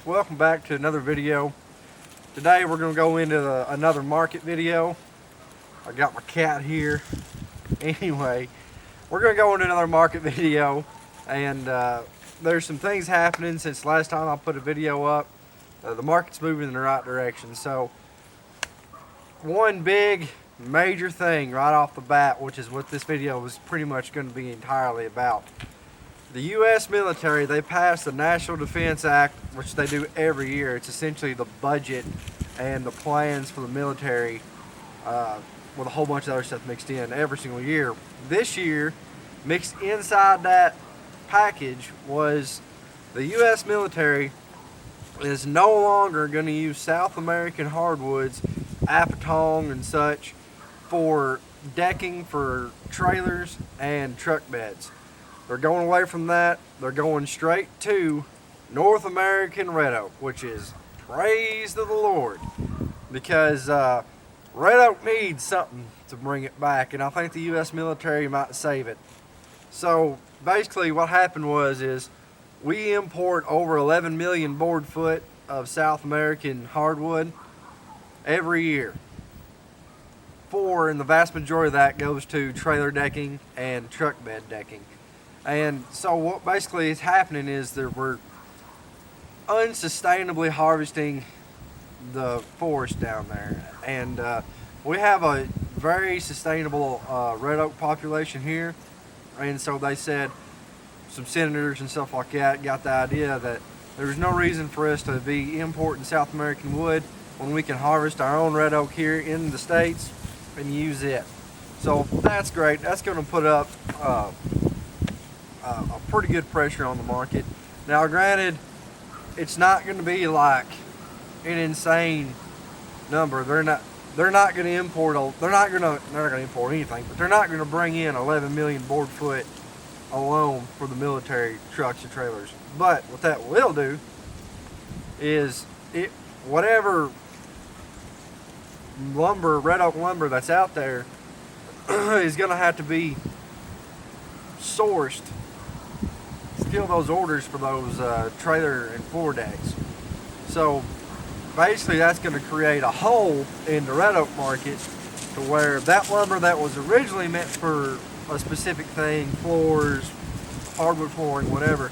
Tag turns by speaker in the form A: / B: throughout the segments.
A: Welcome back to another video. Today we're going to go into another market video. I got my cat here. Anyway, we're going to go into another market video, and there's some things happening since last time I put a video up. The market's moving in the right direction. So one big major thing right off the bat, which is what this video was pretty much going to be entirely about. The U.S. military, they passed the National Defense Act, which they do every year. It's essentially the budget and the plans for the military with a whole bunch of other stuff mixed in every single year. This year, mixed inside that package was the U.S. military is no longer going to use South American hardwoods, apatong and such, for decking for trailers and truck beds. They're going away from that. They're going straight to North American red oak, which is praise to the Lord, because red oak needs something to bring it back, and I think the U.S. military might save it. So basically what happened is we import over 11 million board foot of South American hardwood every year. And the vast majority of that goes to trailer decking and truck bed decking. And so what basically is happening is that we're unsustainably harvesting the forest down there. And we have a very sustainable red oak population here. And so they said, some senators and stuff like that got the idea that there's no reason for us to be importing South American wood when we can harvest our own red oak here in the States and use it. So that's great. That's going to put up a pretty good pressure on the market. Now granted, it's not going to be like an insane number. They're not going to import anything, but they're not going to bring in 11 million board foot alone for the military trucks and trailers. But what that will do is whatever lumber, red oak lumber that's out there is going to have to be sourced to fill those orders for those trailer and floor decks. So basically that's going to create a hole in the red oak market to where that lumber that was originally meant for a specific thing, floors, hardwood flooring, whatever,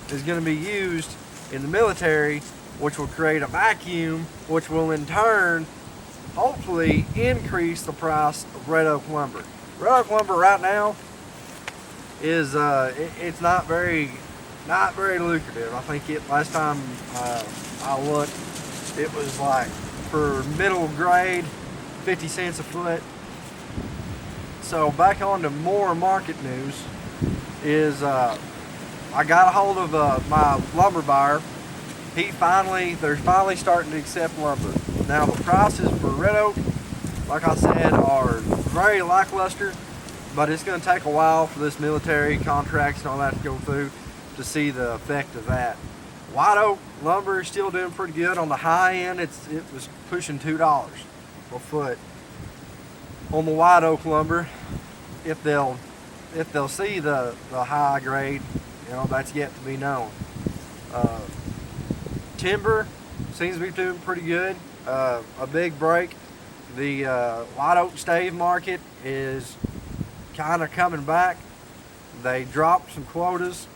A: is going to be used in the military, which will create a vacuum, which will in turn hopefully increase the price of red oak lumber. Red oak lumber right now is it's not very lucrative. I think last time I looked, it was like for middle grade 50 cents a foot. So back on to more market news is I got a hold of my lumber buyer. They're finally starting to accept lumber. Now the prices for red oak, like I said, are very lackluster, but it's going to take a while for this military contracts and all that to go through to see the effect of that. White oak lumber is still doing pretty good. On the high end, it was pushing $2 a foot. On the white oak lumber, if they'll see the high grade, that's yet to be known. Timber seems to be doing pretty good. A big break. The white oak stave market is kind of coming back. They dropped some quotas.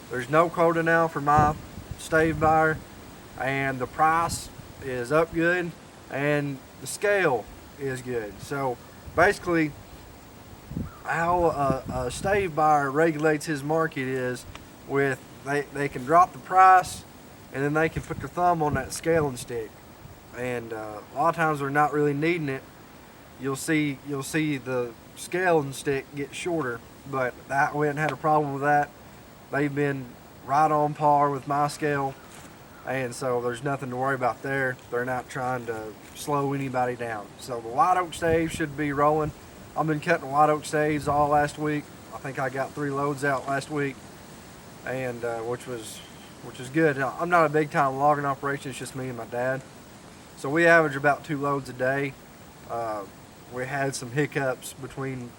A: There's no quota now for my stave buyer, and the price is up good, and the scale is good. So basically how a stave buyer regulates his market is with they can drop the price, and then they can put their thumb on that scaling stick, and a lot of times they're not really needing it. You'll see the scaling stick get shorter, but we haven't had a problem with that. They've been right on par with my scale, and so there's nothing to worry about there. They're not trying to slow anybody down. So the white oak stave should be rolling. I've been cutting white oak staves all last week. I think I got 3 loads out last week, and which is good. Now, I'm not a big time logging operation. It's just me and my dad. So we average about 2 loads a day. We had some hiccups between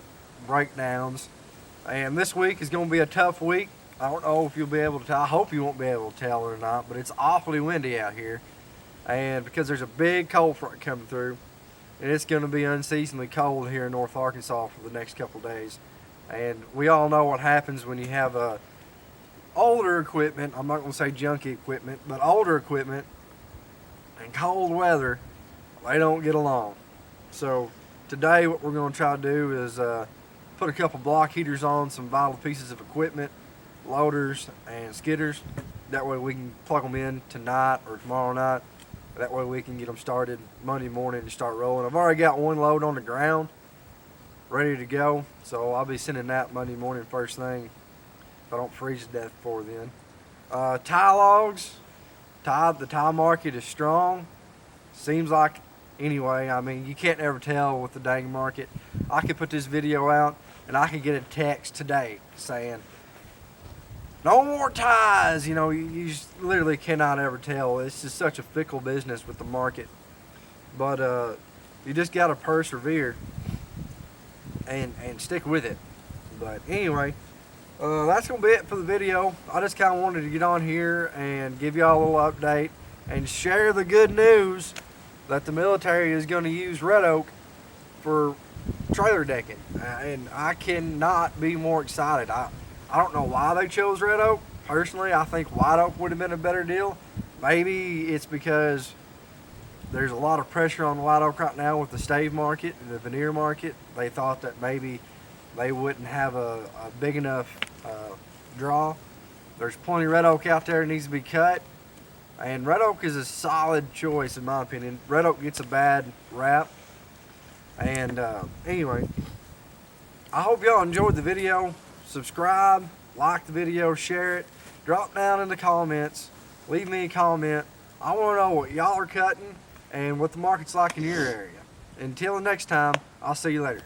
A: breakdowns, and this week is going to be a tough week. I don't know if you'll be able to tell. I hope you won't be able to tell or not, but it's awfully windy out here. And because there's a big cold front coming through, and it's going to be unseasonably cold here in North Arkansas for the next couple days. And we all know what happens when you have older equipment. I'm not going to say junky equipment, but older equipment and cold weather, they don't get along. So today what we're going to try to do is put a couple block heaters on some vital pieces of equipment, loaders and skidders. That way we can plug them in tonight or tomorrow night. That way we can get them started Monday morning and start rolling. I've already got one load on the ground ready to go, so I'll be sending that Monday morning first thing if I don't freeze to death before then. Tie logs, the tie market is strong. Seems like, anyway, I mean, you can't ever tell with the dang market. I could put this video out and I could get a text today saying, no more ties. You know, you just literally cannot ever tell. It's just such a fickle business with the market. But you just got to persevere and stick with it. But anyway, that's going to be it for the video. I just kind of wanted to get on here and give y'all a little update and share the good news that the military is going to use red oak for trailer decking. And I cannot be more excited. I don't know why they chose red oak. Personally, I think white oak would have been a better deal. Maybe it's because there's a lot of pressure on white oak right now with the stave market and the veneer market. They thought that maybe they wouldn't have a big enough draw. There's plenty of red oak out there that needs to be cut. And red oak is a solid choice in my opinion. Red oak gets a bad rap. And anyway, I hope y'all enjoyed the video. Subscribe, like the video, share it, drop down in the comments, leave me a comment. I want to know what y'all are cutting and what the market's like in your area. Until the next time, I'll see you later.